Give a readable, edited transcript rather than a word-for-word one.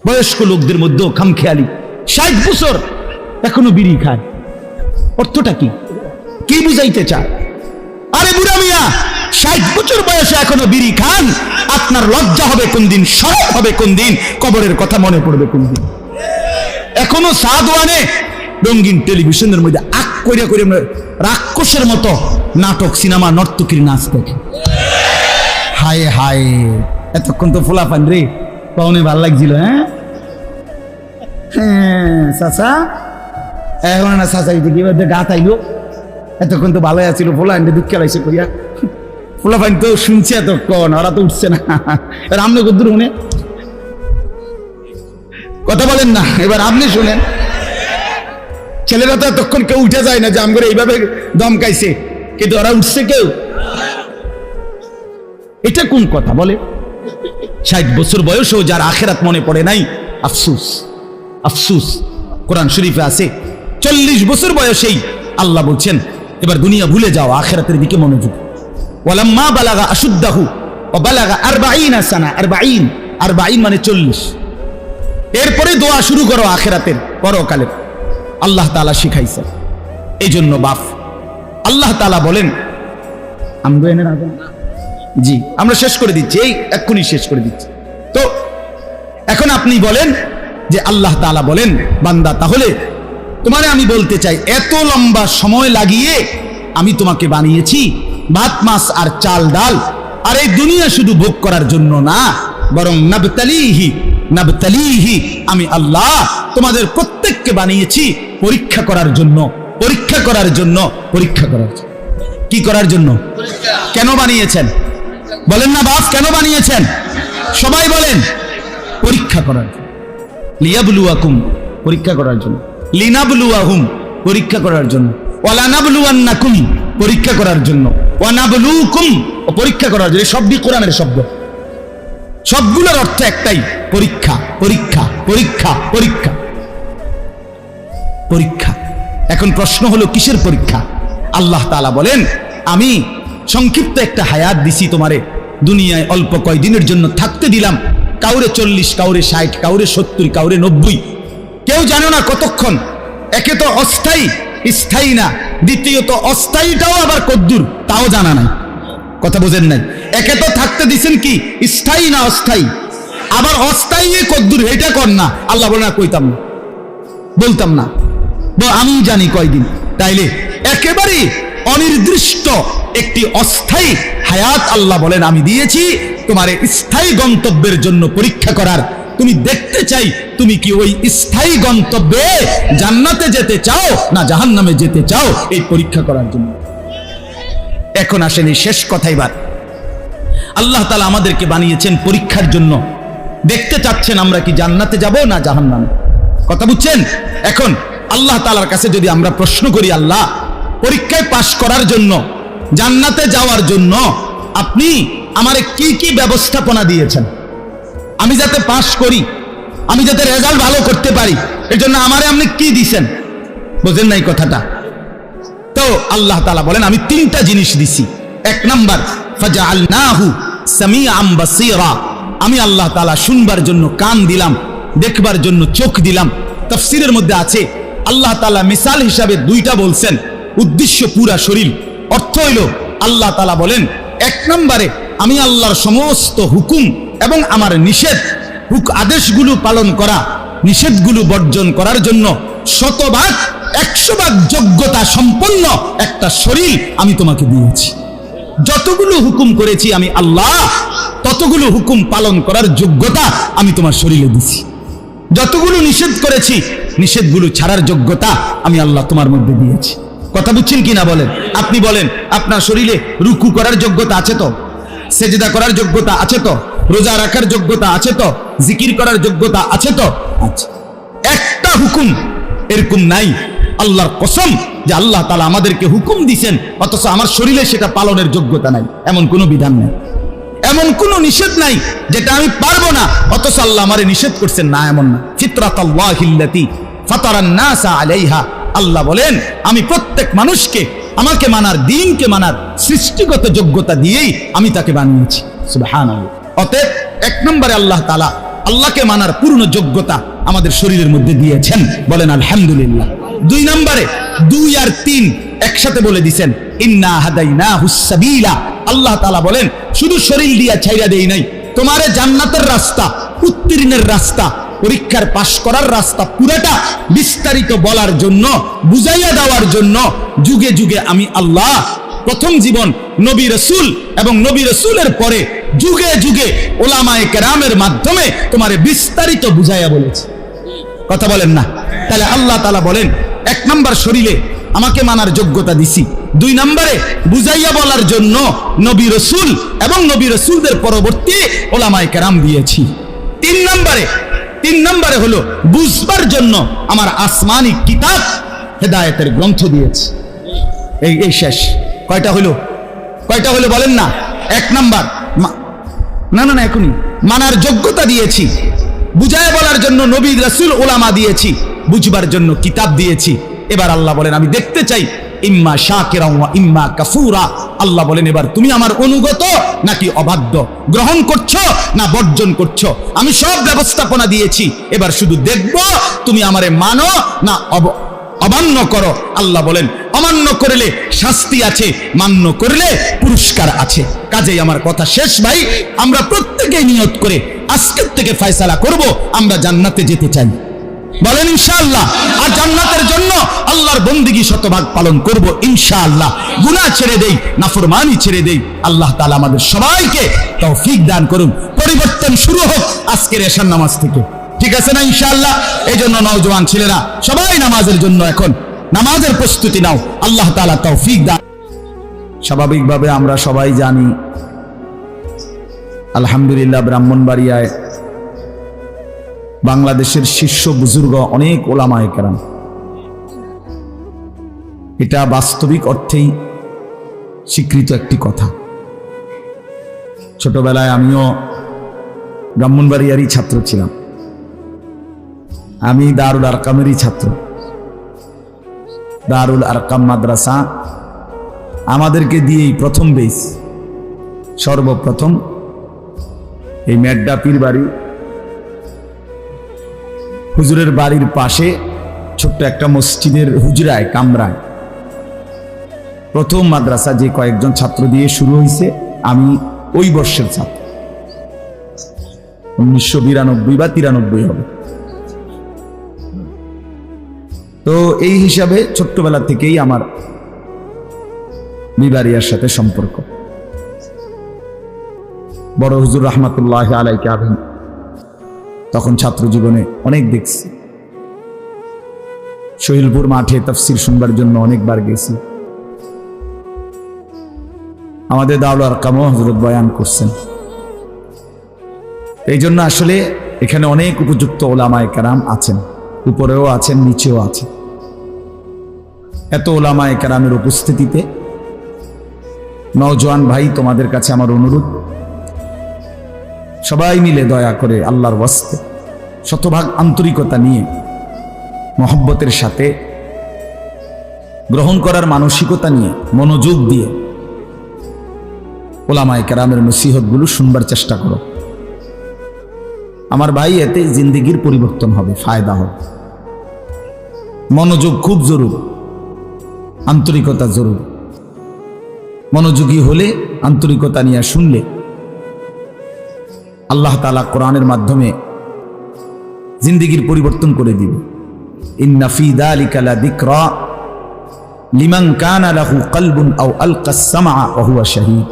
বয়স্ক লোকদের মধ্যেও খামখেয়ালি, 60 বছর এখনো বিড়ি খায়। অর্থটা কি? কি বুঝাইতে চায়? আরে বুড়া মিয়া, 60 বছর বয়সে এখনো বিড়ি খান, আপনার লজ্জা হবে কোন দিন, শরম হবে কোন দিন, কবরের কথা মনে পড়বে কোন দিন। এখনো সাদওয়ানে রঙিন টেলিভিশনের মধ্যে আক করিয়া করিয়া রাক্ষসের মতো নাটক, সিনেমা, নর্তকীর নাচ দেখে। হায় হায়, এতক্ষণ তো ফোলাফান রে পাওনে ভাল লাগছিল। হ্যাঁ হ্যাঁ চাচা, এখন না চাচা এবার গা তাইলো, এতক্ষণ তো ভালো আছিল, ফোলা আনতে দুঃখ লাগছে করিয়া। ফোলাফান তো শুনছে এতক্ষণ, ওরা তো উঠছে না। এবার আপনি কদ্দুর শুনে কথা বলেন না, এবার আপনি শুনেন। ছেলেরা তো এতক্ষণ কেউ উঠে যায় না যে আমগরে এইভাবে দমকাইছে, কিন্তু ওরা উঠছে কেউ। এটা কোন কথা বলে? 60 বছর বয়সেও যার আখেরাত মনে পড়ে নাই, আফসুস আফসুস। কোরআন শরীফে আছে 40 বছর বয়সেই আল্লাহ বলছেন এবার দুনিয়া ভুলে যাও, আখেরাতের দিকে মনোযোগ। ওয়ালাম্মা বালাগা আশুদ্দাহু ওয়া বালাগা 40 সানা, 40 মানে 40। এরপরে দোয়া শুরু করো আখেরাতের, পরকালের। আল্লাহ তাআলা শিখাইছে। এই জন্য বাপ আল্লাহ তাআলা বলেন, জি আমরা শেষ করে দিচ্ছি, এই এক্ষুনি শেষ করে দিচ্ছি। তো এখন আপনি বলেন যে আল্লাহ তাআলা বলেন, বান্দা তাহলে তোমারে আমি বলতে চাই, এত লম্বা সময় লাগিয়ে আমি তোমাকে বানিয়েছি ভাত মাছ আর চাল ডাল, আর এই দুনিয়া শুধু ভোগ করার জন্য না, বরং নাবতালিহি নাবতালিহি, আমি আল্লাহ তোমাদের প্রত্যেককে বানিয়েছি পরীক্ষা করার জন্য, পরীক্ষা করার জন্য, পরীক্ষা করার জন্য। কি করার জন্য? কেন বানিয়েছেন বলেন না বাপ? কেন বানিয়েছেন সবাই বলেন? পরীক্ষা করার জন্য। লিয়াবলুয়াকুম, পরীক্ষা করার জন্য। লিনাবলুয়াহুম, পরীক্ষা করার জন্য। ওয়ালানাবলুয়ান্নাকুম, পরীক্ষা করার জন্য। ওয়ানাবলুকুম, পরীক্ষা করার জন্য। সবই কোরআনের শব্দ, সবগুলোর অর্থ একটাই, পরীক্ষা পরীক্ষা পরীক্ষা পরীক্ষা পরীক্ষা। এখন প্রশ্ন হলো কিসের পরীক্ষা? আল্লাহ তাআলা বলেন, আমি সংক্ষিপ্ত একটা হায়াত দিছি তোমারে, দুনিয়ায় অল্প কয়দিনের জন্য থাকতে দিলাম। কাউরে 40, কাউরে 60, কাউরে 70, কাউরে 90, কেউ জানো না কতক্ষণ। একে তো অস্থায়ী, স্থায়ী না। দ্বিতীয়ত অস্থায়ীটাও আবার কদ্দুর তাও জানা নাই। কথা বোঝেন নাই? একে তো থাকতে দিছেন কি স্থায়ী না অস্থায়ী, আবার অস্থায়ী কদ্দুর এটা কর না। আল্লাহ বলে না, কইতাম না, বলতাম না, আমি জানি কয়দিন। তাইলে একেবারে অনির্দিষ্ট একটি অস্থায়ী হায়াত আল্লাহ বলেন আমি দিয়েছি তোমার স্থায়ী গন্তব্যের জন্য পরীক্ষা করার। তুমি দেখতে চাই তুমি কি ওই স্থায়ী গন্তব্যে জান্নাতে যেতে চাও না জাহান্নামে যেতে চাও, এই পরীক্ষা করার জন্য। এখন আসেন এই শেষ কথা। এবার আল্লাহ তাআলা আমাদেরকে বানিয়েছেন পরীক্ষার জন্য। দেখতে চাচ্ছেন আমরা কি জান্নাতে যাব না জাহান্নামে। কথা বুঝছেন? এখন আল্লাহ তাআলার কাছে যদি আমরা প্রশ্ন করি, আল্লাহ পরীক্ষায় পাশ করার জন্য, জান্নাতে যাওয়ার জন্য আপনি আমারে কি কি ব্যবস্থাপনা দিয়েছেন, আমি যাতে পাশ করি, আমি যাতে রেজাল্ট ভালো করতে পারি, এর জন্য আমারে আপনি কি দিয়েছেন? বোঝেন নাই কথাটা? তো আল্লাহ তাআলা বলেন আমি 3টা জিনিস দিছি। 1 নাম্বার, ফাজআলনাহু সামিআম বাসীরা, আমি আল্লাহ তাআলা শুনবার জন্য কান দিলাম, দেখবার জন্য চোখ দিলাম। তাফসীরের মধ্যে আছে আল্লাহ তাআলা মিসাল হিসাবে 2টা বলছেন, উদ্দেশ্য পুরা শরীর। অর্থ হইল আল্লাহ তাআলা বলেন 1 নম্বরে আমি আল্লাহর সমস্ত হুকুম এবং আমার নিষেধ আদেশগুলো পালন করা, নিষেধগুলো বর্জন করার জন্য 100% যোগ্যতা সম্পন্ন একটা শরীর আমি তোমাকে দিয়েছি। যতগুলো হুকুম করেছি আমি আল্লাহ, ততগুলো হুকুম পালন করার যোগ্যতা আমি তোমার শরীরে দিছি। যতগুলো নিষেধ করেছি, নিষেধগুলো ছাড়ার যোগ্যতা আমি আল্লাহ তোমার মধ্যে দিয়েছি। কথা বুঝছেন কিনা বলেন? আপনি বলেন, আপনার শরীরে রুকু করার যোগ্যতা আছে তো? সেজদা করার যোগ্যতা আছে তো? রোজা রাখার যোগ্যতা আছে তো? জিকির করার যোগ্যতা আছে তো? আচ্ছা, একটা হুকুম এরকম নাই আল্লাহর কসম যে আল্লাহ তাআলা আমাদেরকে হুকুম দিয়েছেন অথচ আমার শরীরে সেটা পালনের যোগ্যতা নাই, এমন কোনো বিধান নাই, এমন কোনো নিষেধ নাই যেটা আমি পারবো না অথচ আল্লাহ আমারে নিষেধ করছেন না, এমন না। ফিতরাতাল্লাহিল্লাতী ফাতারান নাসা আলাইহা, আল্লাহ বলেন আমি প্রত্যেক মানুষকে আমাকে মানার, দ্বীনকে মানার সৃষ্টিগত যোগ্যতা দিয়েই আমি তাকে বানিয়েছি। সুবহানাল্লাহ। অতএব 1 নম্বরে আল্লাহ তাআলা আল্লাহকে মানার পূর্ণ যোগ্যতা আমাদের শরীরের মধ্যে দিয়েছেন। বলেন আলহামদুলিল্লাহ। 2 নম্বরে 2 আর 3 একসাথে বলে দিছেন, ইন্না হাদাইনাহুস সাবিলা। আল্লাহ তাআলা বলেন শুধু শরীর দিয়া ছাইরা দেই নাই, তোমারে জান্নাতের রাস্তা, উত্তীর্ণের রাস্তা, পরীক্ষার পাশ করার রাস্তা পুরাটা বিস্তারিত বলার জন্য, বুঝাইয়া দেওয়ার জন্য যুগে যুগে আমি আল্লাহ প্রথম জীবন নবী রাসূল এবং নবী রাসূলের পরে যুগে যুগে উলামায়ে কেরামের মাধ্যমে তোমারে বিস্তারিত বুঝাইয়া বলেছি। কথা বলেন না? তাহলে আল্লাহ তাআলা বলেন 1 নম্বর শরীরে আমাকে মানার যোগ্যতা দিছি, 2 নম্বরে বুঝাইয়া বলার জন্য নবী রাসূল এবং নবী রাসূলদের পরবর্তী উলামায়ে কেরাম দিয়েছি। 3 নম্বরে হলো বুঝবার জন্য আমার আসমানি কিতাব হেদায়েতের গ্রন্থ দিয়েছি। এই শেষ। কয়টা হলো বলেন না? 1 নম্বর না এখনই মানার যোগ্যতা দিয়েছি, বুঝায় বলার জন্য নবী রাসূল উলামা দিয়েছি, বুঝবার জন্য কিতাব দিয়েছি। এবার আল্লাহ বলেন আমি দেখতে চাই ইম্মা শাকিরা ওয়া ইম্মা কাফুরা। আল্লাহ বলেন এবার তুমি আমার অনুগত নাকি অবাধ্য, গ্রহণ করছো না বর্জন করছো। আমি সব ব্যবস্থাপনা দিয়েছি, এবার শুধু দেখবো তুমি আমারে মানো না অমান্য করো। আল্লাহ বলেন অমান্য করলে শাস্তি আছে, মান্য করলে পুরস্কার আছে। কাজেই আমার কথা শেষ ভাই, আমরা প্রত্যেকেই নিয়ত করে আজকের থেকে ফয়সালা করব আমরা জান্নাতে যেতে চাই। বলেন ইনশাআল্লাহ। আর জান্নাতের জন্য আল্লাহর বন্দেগী শতভাগ পালন করব ইনশাআল্লাহ। গুনাহ ছেড়ে দেই, নাফরমানি ছেড়ে দেই। আল্লাহ তাআলা আমাদের সবাইকে তৌফিক দান করুন। পরিবর্তন শুরু হোক আজকের এশার নামাজ থেকে, ঠিক আছে না ইনশাআল্লাহ? এই জন্য নওজোয়ান ছেলেরা সবাই নামাজের জন্য এখন নামাজের প্রস্তুতি নাও। আল্লাহ তাআলা তৌফিক দান। স্বাভাবিকভাবে আমরা সবাই জানি আলহামদুলিল্লাহ ব্রাহ্মণবাড়িয়ায় বাংলাদেশের শীর্ষ বুজুর্গ অনেক ওলামায়ে কেরাম, এটা বাস্তবিক অর্থেই স্বীকৃত একটি কথা। ছোটবেলায় আমিও ব্রাহ্মণবাড়িয়ারই ছাত্র ছিলাম, আমি দারুল আরকামেরই ছাত্র। দারুল আরকাম মাদ্রাসা আমাদেরকে দিয়েই প্রথম বেস, সর্বপ্রথম এই মেড্ডা পীর বাড়ি হুজুরের বাড়ির পাশে ছোট্ট একটা মসজিদের হুজরায় কামরায় প্রথম মাদ্রাসা যে কয়েকজন ছাত্র দিয়ে শুরু হয়েছে, আমি ওই বর্ষের ছাত্র, 1992 বা 93 হবে। তো এই হিসাবে ছোট্টবেলা থেকেই আমার বিবারিয়ার সাথে সম্পর্ক। বড় হুজুর রহমাতুল্লাহ আলাইহি আমিন তখন ছাত্র জীবনে অনেক দেখছি, শহীদপুর মাঠে তাফসীর শুনবার জন্য অনেকবার গেছি। আমাদের দারুল আরকামও হযরত বয়ান করছেন। এই জন্য আসলে এখানে অনেক উপযুক্ত ওলামায়ে কেরাম আছেন, উপরেও আছেন নিচেও আছেন। এত ওলামায়ে কেরামের উপস্থিতিতে নওজোয়ান ভাই তোমাদের কাছে আমার অনুরোধ, সবাই মিলে দয়া করে আল্লাহর ওয়াস্তে শতভাগ আন্তরিকতা নিয়ে মহব্বতের সাথে গ্রহণ করার মানসিকতা নিয়ে মনোযোগ দিয়ে ওলামায়ে কেরামের নসিহতগুলো শুনবার চেষ্টা করো। আমার ভাই, এতে জিন্দেগির পরিবর্তন হবে, ফায়দা হবে। মনোযোগ খুব জরুরি, আন্তরিকতা জরুরি। মনোযোগী হলে, আন্তরিকতা নিয়ে শুনলে আল্লাহ তাআলা কোরআনের মাধ্যমে জিন্দেগির পরিবর্তন করে দিবে। ইন্না ফি যালিকা লাযিকরা লিমান কানা লাহু কলবুন আও আলকাস সামআ ওয়া হুয়া শাহীদ।